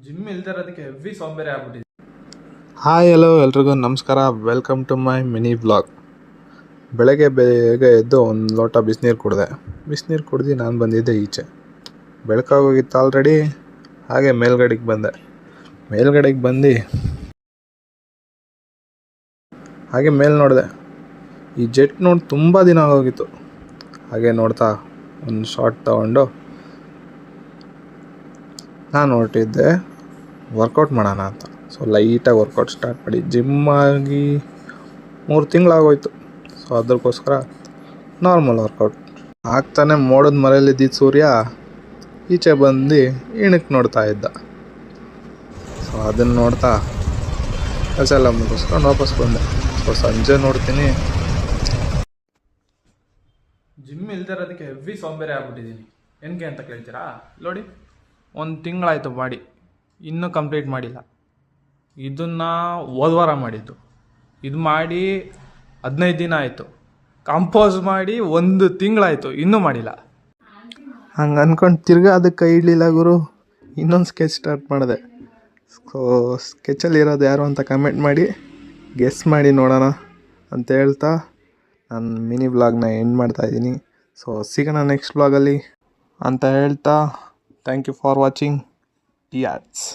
Gym ಇಲ್ದಿರೋದಕ್ಕೆ heavy ಸೋಂಬೇರಿ ಆಗ್ಬಿಟ್ಟಿದೆ. Hi hello ಎಲ್ರಿಗೂ ನಮಸ್ಕಾರ. Welcome to my mini vlog. ಬೆಳಗ್ಗೆ ಬೇಗ ಎದ್ದು ಒಂದು ಲೋಟ ಬಿಸಿನೀರು ಕುಡ್ದು ನಾನು ಬಂದಿದ್ದೆ ಈಚೆ. ಬೆಳಕಾಗೋಗಿತ್ತು ಆಲ್ರೆಡಿ. ಹಾಗೆ ಮೇಲ್ಗಡೆಗೆ ಬಂದು ಹಾಗೆ ಮೇಲೆ ನೋಡಿದೆ. ಈ ಜೆಟ್ ನೋಡಿ ತುಂಬ ದಿನ ಆಗೋಗಿತ್ತು. ಹಾಗೆ ನೋಡ್ತಾ ಒಂದು ಶಾರ್ಟ್ ತಗೊಂಡು ನಾನು ಹೊರಟಿದ್ದೆ ವರ್ಕೌಟ್ ಮಾಡೋಣ ಅಂತ. ಸೊ ಲೈಟಾಗಿ ವರ್ಕೌಟ್ ಸ್ಟಾರ್ಟ್ ಮಾಡಿ ಜಿಮ್ ಆಗಿ 3 ತಿಂಗಳಾಗೋಯ್ತು. ಸೊ ಅದಕ್ಕೋಸ್ಕರ ನಾರ್ಮಲ್ ವರ್ಕೌಟ್ ಆಗ್ತಾನೆ ಮೋಡದ ಮರೆಯಲ್ಲಿದ್ದಿದ್ದು ಸೂರ್ಯ ಈಚೆ ಬಂದು ಇಣಕ್ಕೆ ನೋಡ್ತಾ ಇದ್ದ. ಸೊ ಅದನ್ನು ನೋಡ್ತಾ ಕೆಲಸ ಎಲ್ಲ ಮುಗಿಸ್ಕೊಂಡು ವಾಪಸ್ ಬಂದೆ. ಸೊ ಸಂಜೆ ನೋಡ್ತೀನಿ. ಜಿಮ್ ಇಲ್ದಿರೋದಕ್ಕೆ ಹೆವಿ ಸೋಂಬೇರಿ ಆಗ್ಬಿಟ್ಟಿದ್ದೀನಿ. ಏನಕ್ಕೆ ಅಂತ ಕೇಳ್ತೀರಾ? ನೋಡಿ, 1 ತಿಂಗಳಾಯಿತು ಮಾಡಿ, ಇನ್ನೂ ಕಂಪ್ಲೀಟ್ ಮಾಡಿಲ್ಲ. ಇದನ್ನು ಹೋದ್ವಾರ ಮಾಡಿದ್ದು. ಇದು ಮಾಡಿ 15 ದಿನ ಆಯಿತು. ಕಂಪೋಸ್ ಮಾಡಿ 1 ತಿಂಗಳಾಯಿತು, ಇನ್ನೂ ಮಾಡಿಲ್ಲ. ಹಂಗೆ ಅಂದ್ಕೊಂಡು ತಿರ್ಗಾ ಅದಕ್ಕೆ ಕೈ ಇಡಲಿಲ್ಲ ಗುರು. ಇನ್ನೊಂದು ಸ್ಕೆಚ್ ಸ್ಟಾರ್ಟ್ ಮಾಡಿದೆ. ಸೊ ಸ್ಕೆಚಲ್ಲಿ ಇರೋದು ಯಾರು ಅಂತ ಕಮೆಂಟ್ ಮಾಡಿ ಗೆಸ್ ಮಾಡಿ ನೋಡೋಣ ಅಂತ ಹೇಳ್ತಾ ನಾನು ಮಿನಿ ವ್ಲಾಗ್ನ ಎಂಡ್ ಮಾಡ್ತಾಯಿದ್ದೀನಿ. ಸೊ ಸಿಗೋಣ ನೆಕ್ಸ್ಟ್ ವ್ಲಾಗಲ್ಲಿ ಅಂತ ಹೇಳ್ತಾ thank you for watching. T arts.